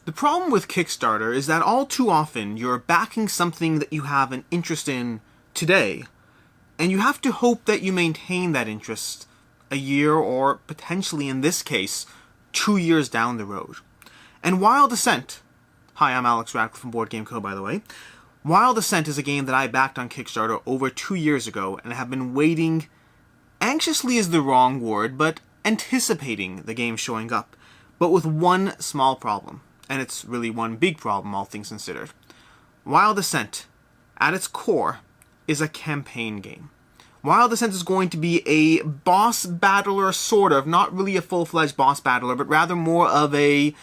The problem with Kickstarter is that all too often you're backing something that you have an interest in today, and you have to hope that you maintain that interest a year or potentially, in this case, 2 years down the road. And Wild Assent, hi, I'm Alex Radcliffe from Board Game Co, by the way. Wild Assent is a game that I backed on Kickstarter over 2 years ago, and I have been waiting, anxiously is the wrong word, but anticipating the game showing up, but with one small problem. And it's really one big problem, all things considered. Wild Assent, at its core, is a campaign game. Wild Assent is going to be a boss battler, sort of. Not really a full-fledged boss battler, but rather more of a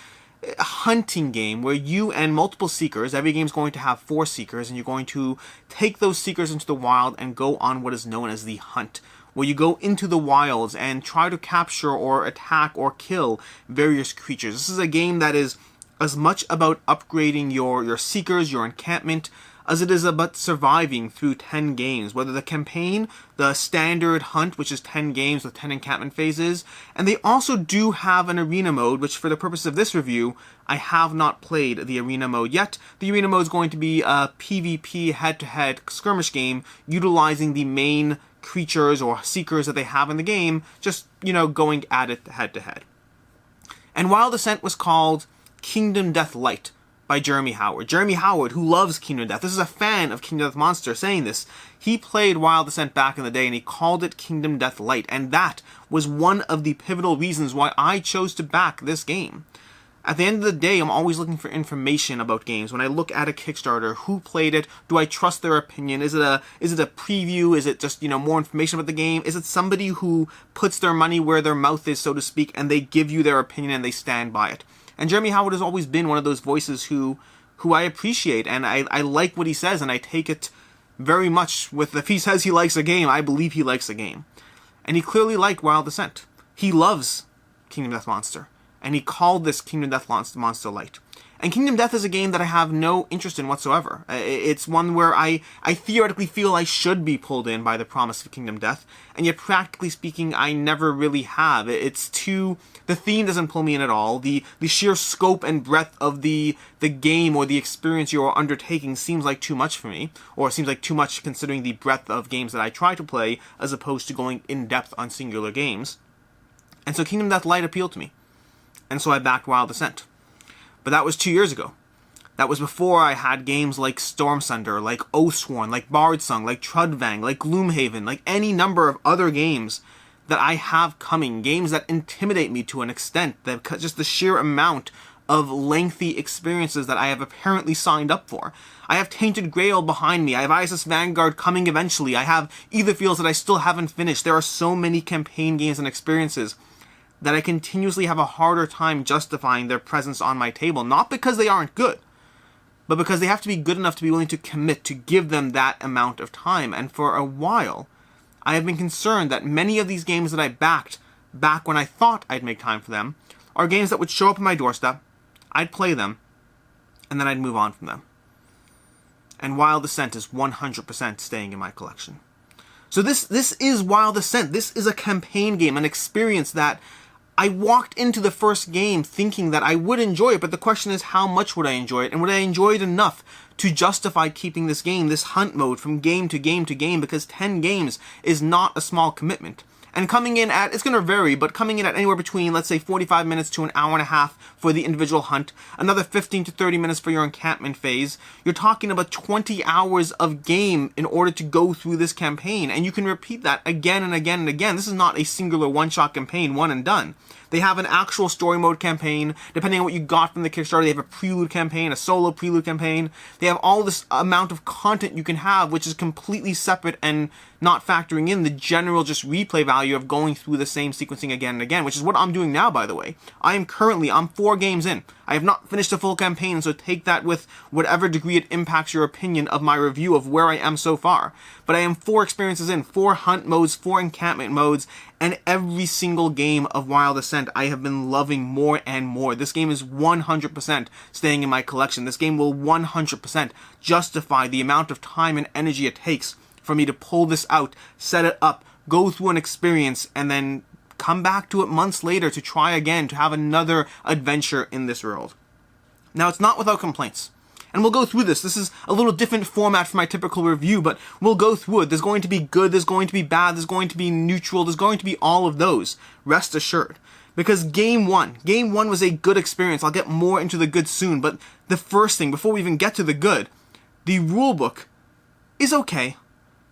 hunting game where you and multiple seekers, every game is going to have 4 seekers, and you're going to take those seekers into the wild and go on what is known as the hunt, where you go into the wilds and try to capture or attack or kill various creatures. This is a game that is as much about upgrading your seekers, your encampment, as it is about surviving through 10 games, whether the campaign, the standard hunt, which is 10 games with 10 encampment phases, and they also do have an arena mode, which for the purpose of this review, I have not played the arena mode yet. The arena mode is going to be a PvP head-to-head skirmish game, utilizing the main creatures or seekers that they have in the game, just, going at it head-to-head. And Wild Assent was called Kingdom Death Lite by Jeremy Howard. Jeremy Howard, who loves Kingdom Death. This is a fan of Kingdom Death Monster saying this. He played Wild Assent back in the day and he called it Kingdom Death Lite. And that was one of the pivotal reasons why I chose to back this game. At the end of the day, I'm always looking for information about games. When I look at a Kickstarter, who played it? Do I trust their opinion? Is it a preview? Is it just, more information about the game? Is it somebody who puts their money where their mouth is, so to speak, and they give you their opinion and they stand by it? And Jeremy Howard has always been one of those voices who I appreciate, and I like what he says, and I take it very much with, if he says he likes a game, I believe he likes a game. And he clearly liked Wild Assent. He loves Kingdom Death Monster, and he called this Kingdom Death Monster Lite. And Kingdom Death is a game that I have no interest in whatsoever. It's one where I theoretically feel I should be pulled in by the promise of Kingdom Death, and yet practically speaking, I never really have. The theme doesn't pull me in at all. The sheer scope and breadth of the game or the experience you are undertaking seems like too much for me, or seems like too much considering the breadth of games that I try to play, as opposed to going in-depth on singular games. And so Kingdom Death Lite appealed to me. And so I backed Wild Assent. But that was 2 years ago. That was before I had games like Stormsunder, like Oathsworn, like Bardsong, like Trudvang, like Gloomhaven, like any number of other games that I have coming. Games that intimidate me to an extent, that just the sheer amount of lengthy experiences that I have apparently signed up for. I have Tainted Grail behind me. I have ISS Vanguard coming eventually. I have Aetherfields that I still haven't finished. There are so many campaign games and experiences that I continuously have a harder time justifying their presence on my table. Not because they aren't good, but because they have to be good enough to be willing to commit, to give them that amount of time. And for a while, I have been concerned that many of these games that I backed back when I thought I'd make time for them are games that would show up on my doorstep, I'd play them, and then I'd move on from them. And Wild Assent is 100% staying in my collection. So this is Wild Assent. This is a campaign game, an experience that I walked into the first game thinking that I would enjoy it, but the question is, how much would I enjoy it? And would I enjoy it enough to justify keeping this game, this hunt mode, from game to game to game? Because 10 games is not a small commitment. And coming in at, it's going to vary, but coming in at anywhere between, let's say, 45 minutes to an hour and a half for the individual hunt, another 15 to 30 minutes for your encampment phase, you're talking about 20 hours of game in order to go through this campaign. And you can repeat that again and again and again. This is not a singular one-shot campaign, one and done. They have an actual story mode campaign. Depending on what you got from the Kickstarter, they have a prelude campaign, a solo prelude campaign. They have all this amount of content you can have, which is completely separate and not factoring in the general just replay value of going through the same sequencing again and again, which is what I'm doing now, by the way. I'm 4 games in. I have not finished a full campaign, so take that with whatever degree it impacts your opinion of my review of where I am so far. But I am 4 experiences in, 4 hunt modes, 4 encampment modes, and every single game of Wild Assent I have been loving more and more. This game is 100% staying in my collection. This game will 100% justify the amount of time and energy it takes for me to pull this out, set it up, go through an experience, and then come back to it months later to try again, to have another adventure in this world. Now, it's not without complaints. And we'll go through this. This is a little different format from my typical review, but we'll go through it. There's going to be good, there's going to be bad, there's going to be neutral, there's going to be all of those. Rest assured. Because Game 1 was a good experience. I'll get more into the good soon, but the first thing, before we even get to the good, the rulebook is okay.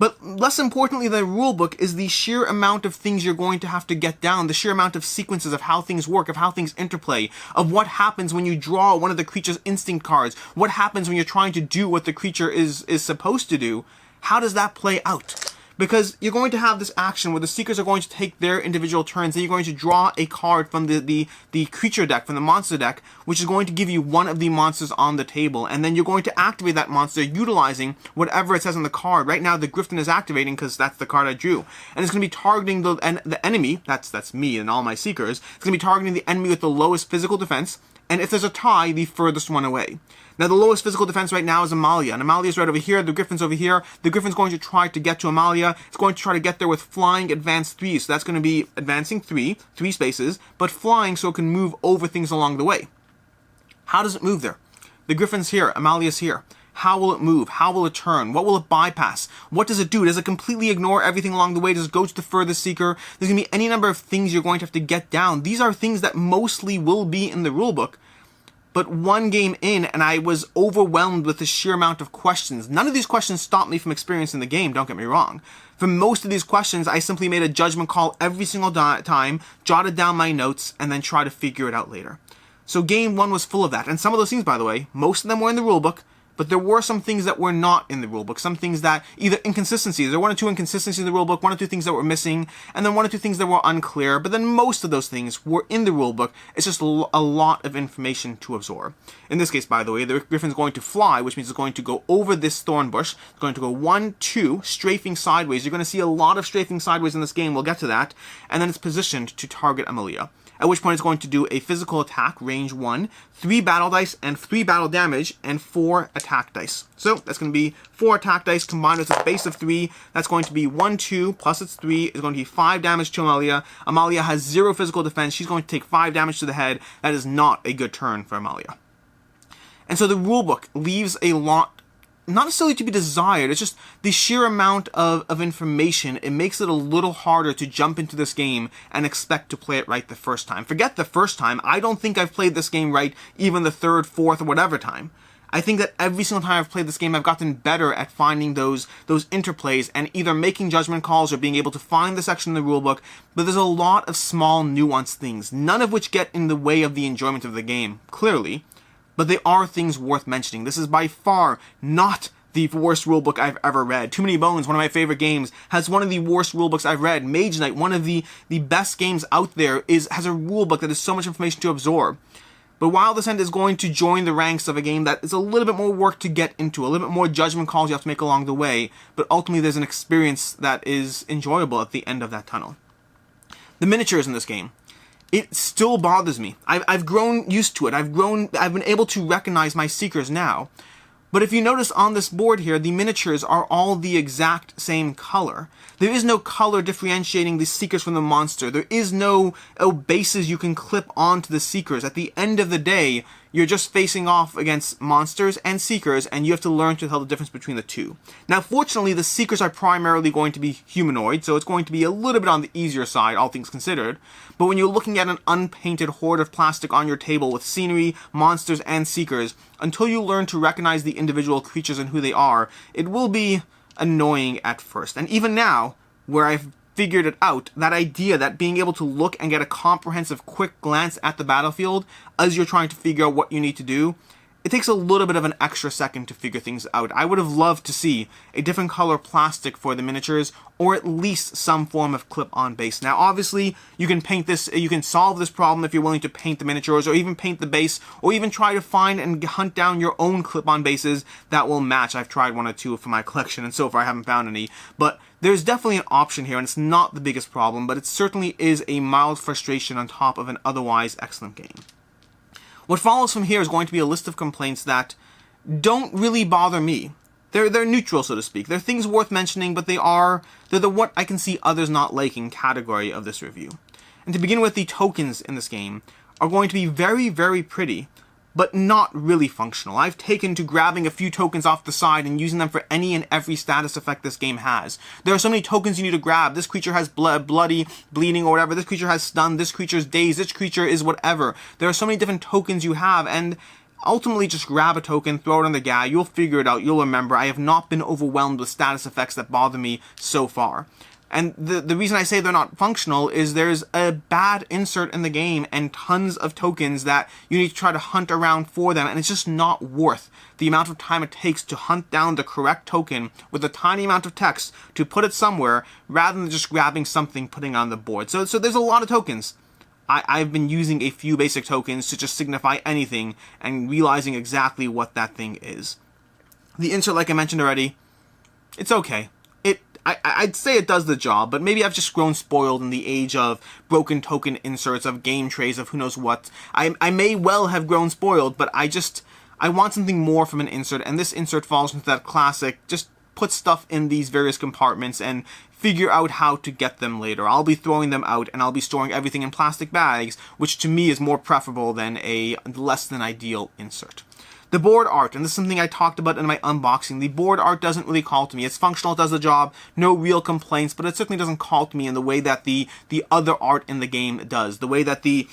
But less importantly than the rulebook is the sheer amount of things you're going to have to get down, the sheer amount of sequences of how things work, of how things interplay, of what happens when you draw one of the creature's instinct cards, what happens when you're trying to do what the creature is supposed to do. How does that play out? Because you're going to have this action where the Seekers are going to take their individual turns, then you're going to draw a card from the creature deck, from the monster deck, which is going to give you one of the monsters on the table, and then you're going to activate that monster utilizing whatever it says on the card. Right now, the Griffin is activating because that's the card I drew, and it's going to be targeting the enemy, that's me and all my Seekers. It's going to be targeting the enemy with the lowest physical defense, and if there's a tie, the furthest one away. Now, the lowest physical defense right now is Amalia, and Amalia's right over here, the Griffin's over here. The Griffin's going to try to get to Amalia. It's going to try to get there with flying advance 3, so that's going to be advancing 3 spaces, but flying so it can move over things along the way. How does it move there? The Griffin's here, Amalia's here. How will it move? How will it turn? What will it bypass? What does it do? Does it completely ignore everything along the way? Does it go to the furthest Seeker? There's going to be any number of things you're going to have to get down. These are things that mostly will be in the rulebook. But one game in, and I was overwhelmed with the sheer amount of questions. None of these questions stopped me from experiencing the game, don't get me wrong. For most of these questions, I simply made a judgment call every single time, jotted down my notes, and then tried to figure it out later. So Game 1 was full of that. And some of those things, by the way, most of them were in the rulebook, but there were some things that were not in the rulebook. Some things that, either inconsistencies, there were 1 or 2 inconsistencies in the rulebook, 1 or 2 things that were missing, and then 1 or 2 things that were unclear, but then most of those things were in the rulebook. It's just a lot of information to absorb. In this case, by the way, the Griffin's going to fly, which means it's going to go over this thorn bush. It's going to go 1, 2, strafing sideways. You're going to see a lot of strafing sideways in this game, we'll get to that, and then it's positioned to target Amalia. At which point it's going to do a physical attack, range 1, 3 battle dice, and 3 battle damage, and 4 attack dice. So that's going to be 4 attack dice combined with a base of 3. That's going to be 1, 2, plus it's 3, is going to be 5 damage to Amalia. Amalia has 0 physical defense. She's going to take 5 damage to the head. That is not a good turn for Amalia. And so the rulebook leaves a lot, not necessarily to be desired, it's just the sheer amount of information. It makes it a little harder to jump into this game and expect to play it right the first time. Forget the first time. I don't think I've played this game right even the 3rd, 4th, or whatever time. I think that every single time I've played this game, I've gotten better at finding those interplays and either making judgment calls or being able to find the section in the rulebook, but there's a lot of small, nuanced things, none of which get in the way of the enjoyment of the game, clearly. But they are things worth mentioning. This is by far not the worst rulebook I've ever read. Too Many Bones, one of my favorite games, has one of the worst rulebooks I've read. Mage Knight, one of the best games out there, has a rulebook that has so much information to absorb. But while Assent is going to join the ranks of a game that is a little bit more work to get into, a little bit more judgment calls you have to make along the way, but ultimately there's an experience that is enjoyable at the end of that tunnel. The miniatures in this game. It still bothers me. I've grown used to it. I've been able to recognize my Seekers now. But if you notice on this board here, the miniatures are all the exact same color. There is no color differentiating the Seekers from the monster. There is no bases you can clip onto the Seekers. At the end of the day, you're just facing off against monsters and Seekers, and you have to learn to tell the difference between the two. Now, fortunately, the Seekers are primarily going to be humanoid, so it's going to be a little bit on the easier side, all things considered. But when you're looking at an unpainted horde of plastic on your table with scenery, monsters, and Seekers, until you learn to recognize the individual creatures and who they are, it will be annoying at first. And even now, where I've figured it out, that idea that being able to look and get a comprehensive quick glance at the battlefield as you're trying to figure out what you need to do, it takes a little bit of an extra second to figure things out. I would have loved to see a different color plastic for the miniatures, or at least some form of clip-on base. Now, obviously, you can solve this problem if you're willing to paint the miniatures, or even paint the base, or even try to find and hunt down your own clip-on bases that will match. I've tried 1 or 2 for my collection, and so far I haven't found any. But there's definitely an option here, and it's not the biggest problem, but it certainly is a mild frustration on top of an otherwise excellent game. What follows from here is going to be a list of complaints that don't really bother me. They're neutral, so to speak. They're things worth mentioning, but they're the what I can see others not liking category of this review. And to begin with, the tokens in this game are going to be very, very pretty, but not really functional. I've taken to grabbing a few tokens off the side and using them for any and every status effect this game has. There are so many tokens you need to grab. This creature has bloody, bleeding, or whatever. This creature has stun. This creature's dazed. This creature is whatever. There are so many different tokens you have, and ultimately just grab a token, throw it on the guy. You'll figure it out. You'll remember. I have not been overwhelmed with status effects that bother me so far. And the reason I say they're not functional is there's a bad insert in the game and tons of tokens that you need to try to hunt around for them, and it's just not worth the amount of time it takes to hunt down the correct token with a tiny amount of text to put it somewhere rather than just grabbing something, putting it on the board. So there's a lot of tokens. I've been using a few basic tokens to just signify anything and realizing exactly what that thing is. The insert, like I mentioned already, it's okay. I'd say it does the job, but maybe I've just grown spoiled in the age of broken token inserts, of game trays, of who knows what. I may well have grown spoiled, but I want something more from an insert, and this insert falls into that classic, just put stuff in these various compartments and figure out how to get them later. I'll be throwing them out, and I'll be storing everything in plastic bags, which to me is more preferable than a less than ideal insert. The board art, and this is something I talked about in my unboxing, the board art doesn't really call to me. It's functional, it does the job, no real complaints, but it certainly doesn't call to me in the way that the other art in the game does. The way that the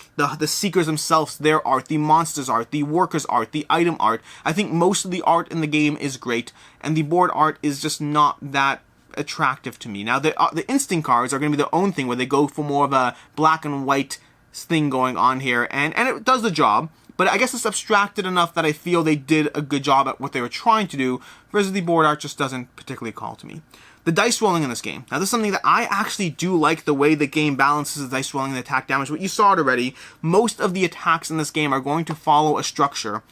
seekers themselves, their art, the monsters art, the workers art, the item art. I think most of the art in the game is great, and the board art is just not that attractive to me. Now, the instinct cards are going to be their own thing, where they go for more of a black and white thing going on here, and it does the job. But I guess it's abstracted enough that I feel they did a good job at what they were trying to do, whereas the board art just doesn't particularly call to me. The dice rolling in this game. Now, this is something that I actually do like, the way the game balances the dice rolling and the attack damage. But you saw it already. Most of the attacks in this game are going to follow a structure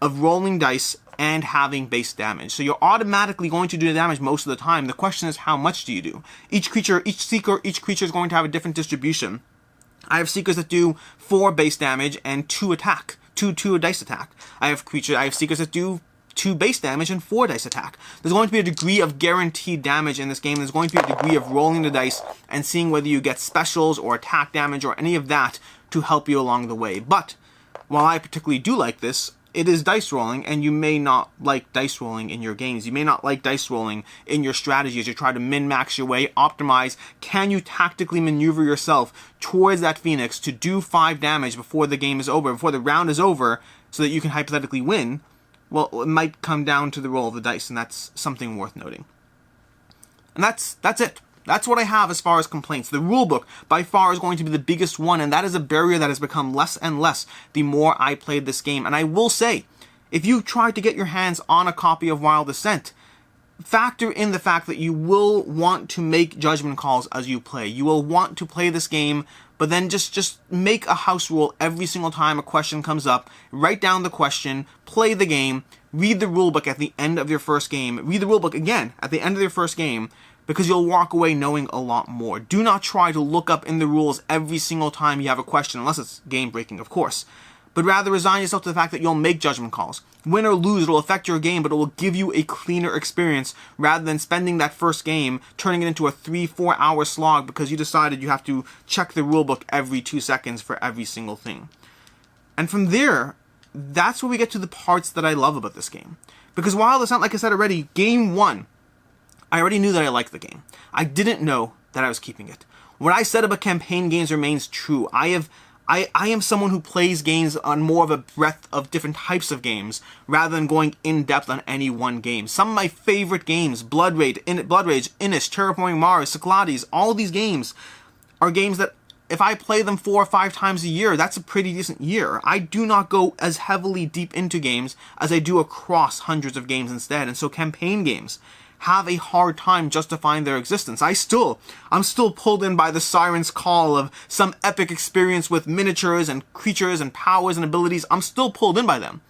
of rolling dice and having base damage. So you're automatically going to do the damage most of the time. The question is, how much do you do? Each creature is going to have a different distribution. I have seekers that do 4 base damage and 2 attack. 2 dice attack. I have seekers that do 2 base damage and 4 dice attack. There's going to be a degree of guaranteed damage in this game. There's going to be a degree of rolling the dice and seeing whether you get specials or attack damage or any of that to help you along the way. But while I particularly do like this, it is dice rolling, and you may not like dice rolling in your games. You may not like dice rolling in your strategy as you try to min-max your way, optimize. Can you tactically maneuver yourself towards that Phoenix to do 5 damage before the game is over, before the round is over, so that you can hypothetically win? Well, it might come down to the roll of the dice, and that's something worth noting. And that's it. That's what I have as far as complaints. The rulebook, by far, is going to be the biggest one, and that is a barrier that has become less and less the more I played this game. And I will say, if you try to get your hands on a copy of Wild Assent, factor in the fact that you will want to make judgment calls as you play. You will want to play this game, but then just make a house rule every single time a question comes up. Write down the question, play the game, read the rulebook at the end of your first game. Read the rulebook again at the end of your first game, because you'll walk away knowing a lot more. Do not try to look up in the rules every single time you have a question, unless it's game-breaking, of course. But rather resign yourself to the fact that you'll make judgment calls. Win or lose, it'll affect your game, but it will give you a cleaner experience rather than spending that first game turning it into a 3-4 hour slog because you decided you have to check the rulebook every 2 seconds for every single thing. And from there, that's where we get to the parts that I love about this game. Because while it's not, like I said already, game 1, I already knew that I liked the game. I didn't know that I was keeping it. What I said about campaign games remains true. I am someone who plays games on more of a breadth of different types of games rather than going in depth on any one game. Some of my favorite games, Blood Rage, Innish, Terraforming Mars, Cyclades, all these games are games that if I play them 4 or 5 times a year, that's a pretty decent year. I do not go as heavily deep into games as I do across hundreds of games instead. And so campaign games have a hard time justifying their existence. I'm still pulled in by the siren's call of some epic experience with miniatures and creatures and powers and abilities. I'm still pulled in by them.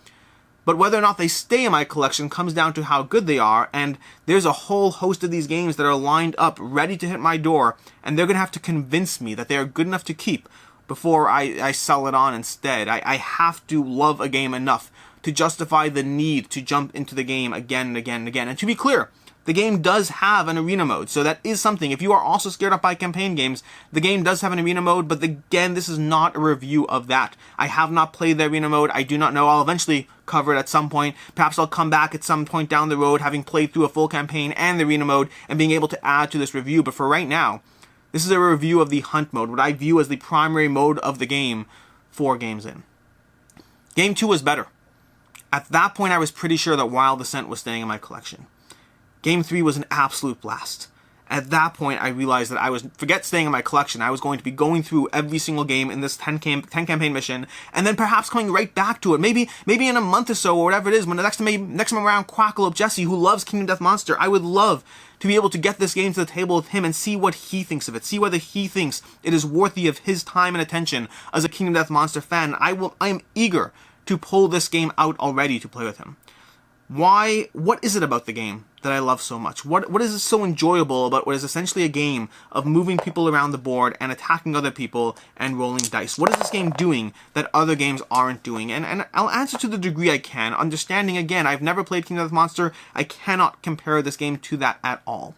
But whether or not they stay in my collection comes down to how good they are, and there's a whole host of these games that are lined up, ready to hit my door, and they're going to have to convince me that they are good enough to keep before I sell it on instead. I have to love a game enough to justify the need to jump into the game again and again and again. And to be clear, the game does have an arena mode, so that is something. If you are also scared off by campaign games, the game does have an arena mode, but again, this is not a review of that. I have not played the arena mode. I do not know. I'll eventually cover it at some point. Perhaps I'll come back at some point down the road, having played through a full campaign and the arena mode, and being able to add to this review. But for right now, this is a review of the hunt mode, what I view as the primary mode of the game 4 games in. Game 2 was better. At that point, I was pretty sure that Wild Ascent was staying in my collection. Game 3 was an absolute blast. At that point, I realized that I was, forget staying in my collection, I was going to be going through every single game in this 10 campaign mission, and then perhaps coming right back to it. Maybe in a month or so, or whatever it is, when the next time around Quackle up Jesse, who loves Kingdom Death Monster, I would love to be able to get this game to the table with him and see what he thinks of it, see whether he thinks it is worthy of his time and attention as a Kingdom Death Monster fan. I am eager to pull this game out already to play with him. Why? What is it about the game that I love so much? What is so enjoyable about what is essentially a game of moving people around the board and attacking other people and rolling dice? What is this game doing that other games aren't doing? And I'll answer to the degree I can, understanding, again, I've never played Kingdom Death Monster. I cannot compare this game to that at all.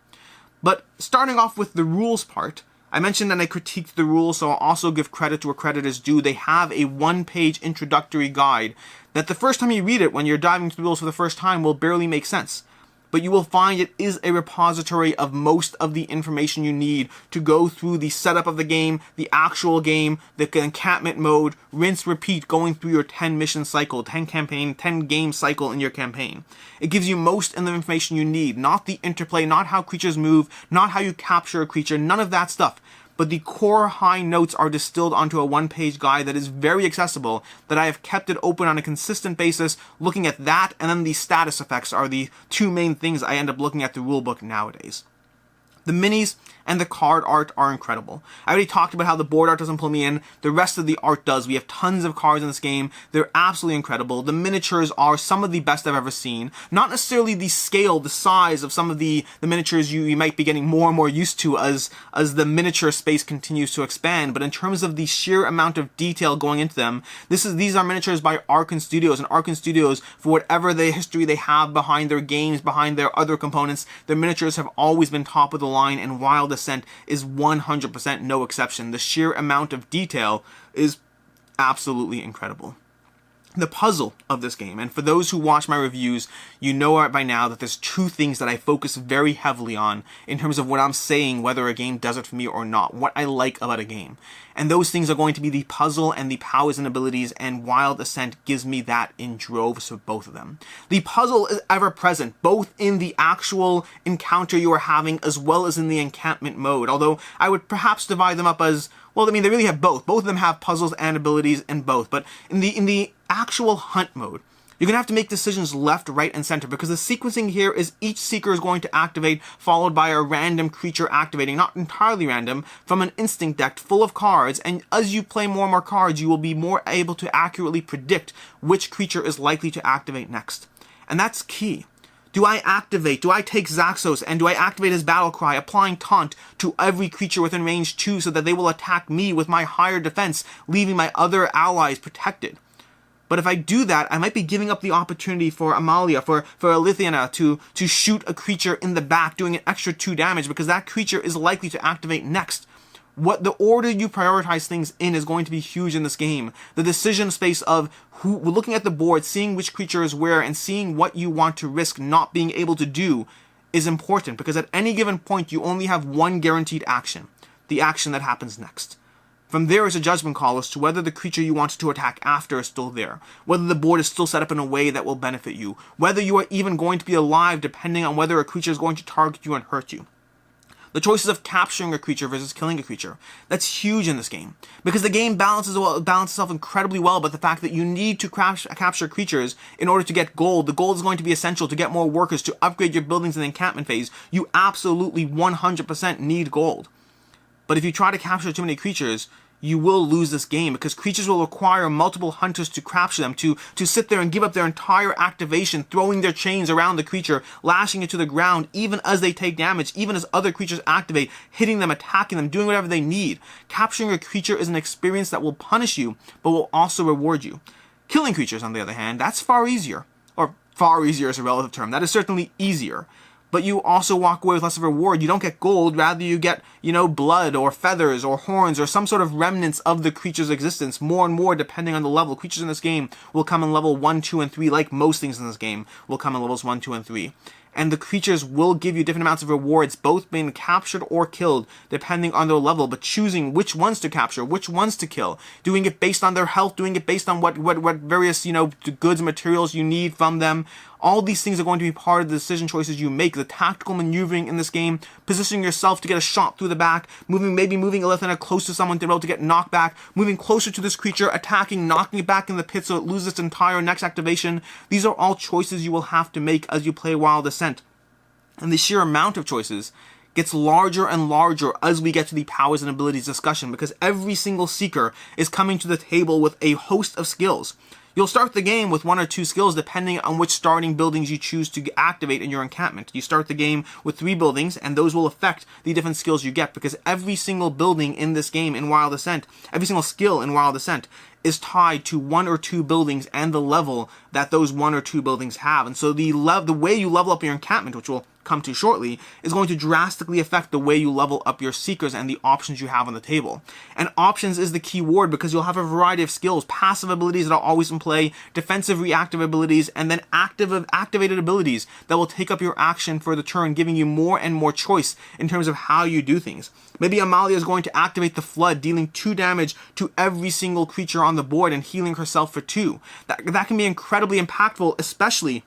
But starting off with the rules part, I mentioned that I critiqued the rules, so I'll also give credit to where credit is due. They have a 1-page introductory guide that the first time you read it, when you're diving into the rules for the first time, will barely make sense. But you will find it is a repository of most of the information you need to go through the setup of the game, the actual game, the encampment mode, rinse, repeat, going through your 10 mission cycle, 10 game cycle in your campaign. It gives you most of the information you need, not the interplay, not how creatures move, not how you capture a creature, none of that stuff. But the core high notes are distilled onto a 1-page guide that is very accessible, that I have kept it open on a consistent basis, looking at that, and then the status effects are the 2 main things I end up looking at the rulebook nowadays. The minis and the card art are incredible. I already talked about how the board art doesn't pull me in. The rest of the art does. We have tons of cards in this game. They're absolutely incredible. The miniatures are some of the best I've ever seen. Not necessarily the scale, the size of some of the miniatures you might be getting more and more used to as the miniature space continues to expand, but in terms of the sheer amount of detail going into them, these are miniatures by Arkane Studios, and Arkane Studios, for whatever the history they have behind their games, behind their other components, their miniatures have always been top of the line, and Wild Ascent is 100% no exception. The sheer amount of detail is absolutely incredible. The puzzle of this game, and for those who watch my reviews, you know by now that there's 2 things that I focus very heavily on in terms of what I'm saying, whether a game does it for me or not, what I like about a game. And those things are going to be the puzzle and the powers and abilities, and Wild Ascent gives me that in droves for both of them. The puzzle is ever present, both in the actual encounter you are having as well as in the encampment mode, although I would perhaps divide them up as, well, I mean, they really have both. Both of them have puzzles and abilities in both, but in the actual hunt mode, you're going to have to make decisions left, right, and center, because the sequencing here is each seeker is going to activate, followed by a random creature activating, not entirely random, from an instinct deck full of cards, and as you play more and more cards, you will be more able to accurately predict which creature is likely to activate next. And that's key. Do I take Zaxos, and do I activate his battle cry, applying taunt to every creature within range 2 so that they will attack me with my higher defense, leaving my other allies protected? But if I do that, I might be giving up the opportunity for Amalia, for Alithiana to shoot a creature in the back, doing an extra 2 damage, because that creature is likely to activate next. What the order you prioritize things in is going to be huge in this game. The decision space of looking at the board, seeing which creature is where, and seeing what you want to risk not being able to do is important, because at any given point you only have one guaranteed action, the action that happens next. From there is a judgment call as to whether the creature you wanted to attack after is still there, whether the board is still set up in a way that will benefit you, whether you are even going to be alive depending on whether a creature is going to target you and hurt you. The choices of capturing a creature versus killing a creature, that's huge in this game, because the game balances itself incredibly well by the fact that you need to capture creatures in order to get gold. The gold is going to be essential to get more workers, to upgrade your buildings in the encampment phase. You absolutely 100% need gold. But if you try to capture too many creatures, you will lose this game, because creatures will require multiple hunters to capture them, to sit there and give up their entire activation, throwing their chains around the creature, lashing it to the ground, even as they take damage, even as other creatures activate, hitting them, attacking them, doing whatever they need. Capturing a creature is an experience that will punish you, but will also reward you. Killing creatures, on the other hand, that's far easier. Or far easier is a relative term. That is certainly easier. but you also walk away with less of a reward. You don't get gold, rather you get, blood or feathers or horns or some sort of remnants of the creature's existence. More and more, depending on the level. Creatures in this game will come in level 1, 2, and 3, like most things in this game will come in levels 1, 2, and 3. And the creatures will give you different amounts of rewards, both being captured or killed, depending on their level, but choosing which ones to capture, which ones to kill, doing it based on their health, doing it based on what various, goods and materials you need from them. All these things are going to be part of the decision choices you make. The tactical maneuvering in this game, positioning yourself to get a shot through the back, maybe moving a little close to someone to be able to get knocked back, moving closer to this creature, attacking, knocking it back in the pit so it loses its entire next activation. These are all choices you will have to make as you play Wild Ascent. And the sheer amount of choices gets larger and larger as we get to the powers and abilities discussion, because every single seeker is coming to the table with a host of skills. You'll start the game with 1 or 2 skills depending on which starting buildings you choose to activate in your encampment. You start the game with 3 buildings, and those will affect the different skills you get, because every single building in this game in Wild Ascent, every single skill in Wild Ascent is tied to 1 or 2 buildings and the level that those 1 or 2 buildings have. And so the way you level up your encampment, which we'll come to shortly, is going to drastically affect the way you level up your seekers and the options you have on the table. And options is the key word, because you'll have a variety of skills, passive abilities that are always in play, defensive reactive abilities, and then activated abilities that will take up your action for the turn, giving you more and more choice in terms of how you do things. Maybe Amalia is going to activate the Flood, dealing 2 damage to every single creature on the board and healing herself for 2. That can be incredibly impactful, especially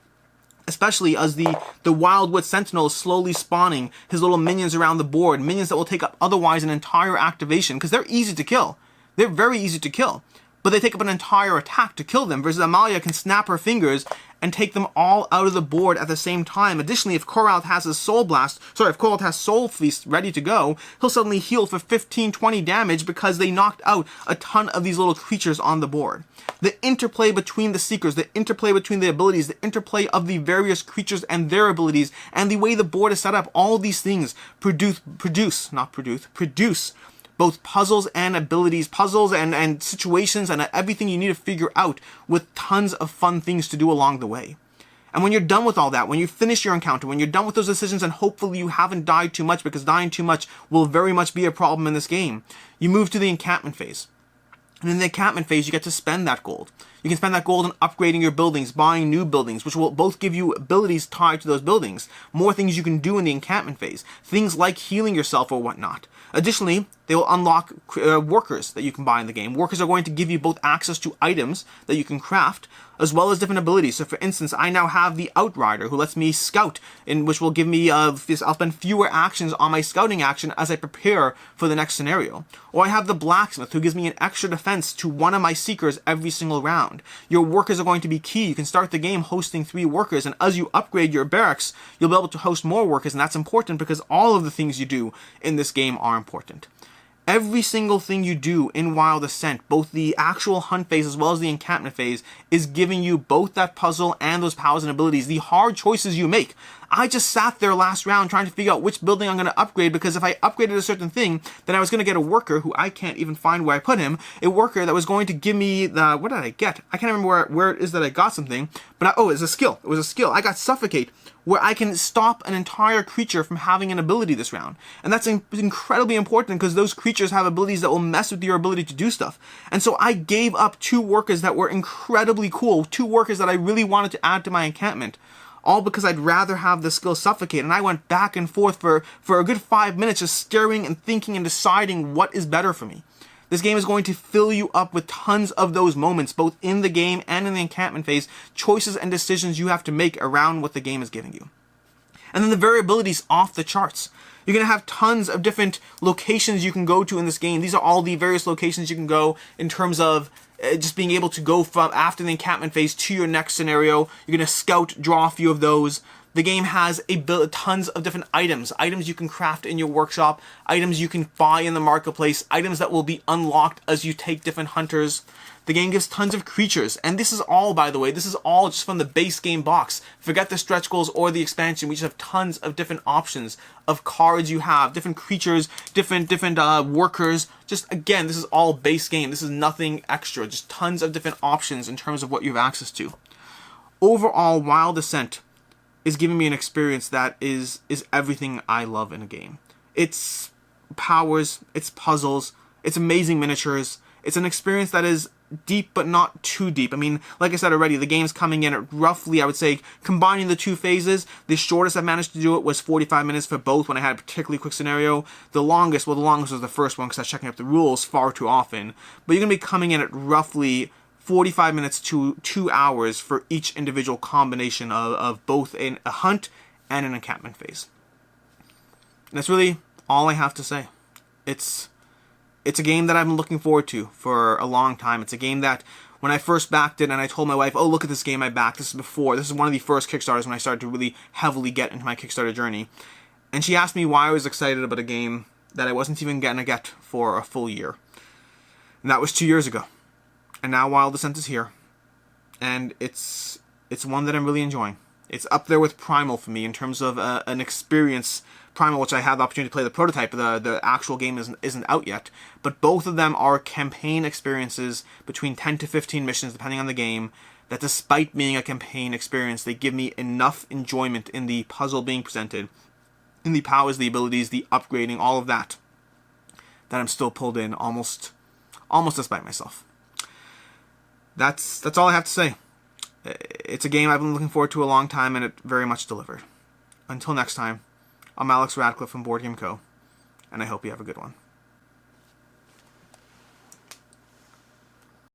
as the Wildwood Sentinel is slowly spawning his little minions around the board, minions that will take up otherwise an entire activation, because they're easy to kill. They're very easy to kill, but they take up an entire attack to kill them, versus Amalia can snap her fingers and take them all out of the board at the same time. Additionally, if Koralt has his if Koralt has Soul Feast ready to go, he'll suddenly heal for 15-20 damage because they knocked out a ton of these little creatures on the board. The interplay between the seekers, the interplay between the abilities, the interplay of the various creatures and their abilities, and the way the board is set up, all these things produce both puzzles and abilities, puzzles and situations and everything you need to figure out, with tons of fun things to do along the way. And when you're done with all that, when you finish your encounter, when you're done with those decisions, and hopefully you haven't died too much, because dying too much will very much be a problem in this game, you move to the encampment phase. And in the encampment phase, you get to spend that gold. You can spend that gold on upgrading your buildings, buying new buildings, which will both give you abilities tied to those buildings. More things you can do in the encampment phase. Things like healing yourself or whatnot. Additionally, they will unlock workers that you can buy in the game. Workers are going to give you both access to items that you can craft, as well as different abilities. So for instance, I now have the Outrider, who lets me scout, which will give me, I'll spend fewer actions on my scouting action as I prepare for the next scenario. Or I have the Blacksmith, who gives me an extra defense to one of my seekers every single round. Your workers are going to be key. You can start the game hosting 3 workers, and as you upgrade your barracks, you'll be able to host more workers, and that's important because all of the things you do in this game are important. Every single thing you do in Wild Ascent, both the actual hunt phase as well as the encampment phase, is giving you both that puzzle and those powers and abilities. The hard choices you make. I just sat there last round trying to figure out which building I'm going to upgrade, because if I upgraded a certain thing, then I was going to get a worker who I can't even find where I put him, a worker that was going to give me the, what did I get? I can't remember where it is that I got something, but it's a skill. It was a skill. I got Suffocate, where I can stop an entire creature from having an ability this round. And that's incredibly important, because those creatures have abilities that will mess with your ability to do stuff. And so I gave up 2 workers that were incredibly cool, 2 workers that I really wanted to add to my encampment, all because I'd rather have the skill Suffocate. And I went back and forth for a good 5 minutes just staring and thinking and deciding what is better for me. This game is going to fill you up with tons of those moments, both in the game and in the encampment phase, choices and decisions you have to make around what the game is giving you. And then the variability is off the charts. You're going to have tons of different locations you can go to in this game. These are all the various locations you can go in terms of just being able to go from after the encampment phase to your next scenario. You're going to scout, draw a few of those. The game has tons of different items you can craft in your workshop, items you can buy in the marketplace, items that will be unlocked as you take different hunters. The game gives tons of creatures, and this is all, by the way, this is all just from the base game box. Forget the stretch goals or the expansion. We just have tons of different options of cards you have, different creatures, different workers. Just, again, this is all base game. This is nothing extra, just tons of different options in terms of what you have access to. Overall, Wild Ascent is giving me an experience that is everything I love in a game. It's powers, it's puzzles, it's amazing miniatures. It's an experience that is deep but not too deep. I mean, like I said already, the game's coming in at roughly, I would say, combining the two phases, the shortest I managed to do it was 45 minutes for both when I had a particularly quick scenario. The longest was the first one because I was checking up the rules far too often. But you're going to be coming in at roughly 45 minutes to 2 hours for each individual combination of both a hunt and an encampment phase. And that's really all I have to say. It's a game that I've been looking forward to for a long time. It's a game that when I first backed it and I told my wife, oh, look at this game I backed. This is one of the first Kickstarters when I started to really heavily get into my Kickstarter journey. And she asked me why I was excited about a game that I wasn't even going to get for a full year. And that was 2 years ago. And now Wild Ascent is here. And it's one that I'm really enjoying. It's up there with Primal for me in terms of an experience. Primal, which I had the opportunity to play the prototype, the actual game isn't out yet. But both of them are campaign experiences between 10 to 15 missions, depending on the game, that despite being a campaign experience, they give me enough enjoyment in the puzzle being presented, in the powers, the abilities, the upgrading, all of that, that I'm still pulled in almost despite myself. That's all I have to say. It's a game I've been looking forward to a long time, and it very much delivered. Until next time, I'm Alex Radcliffe from Board Game Co., and I hope you have a good one.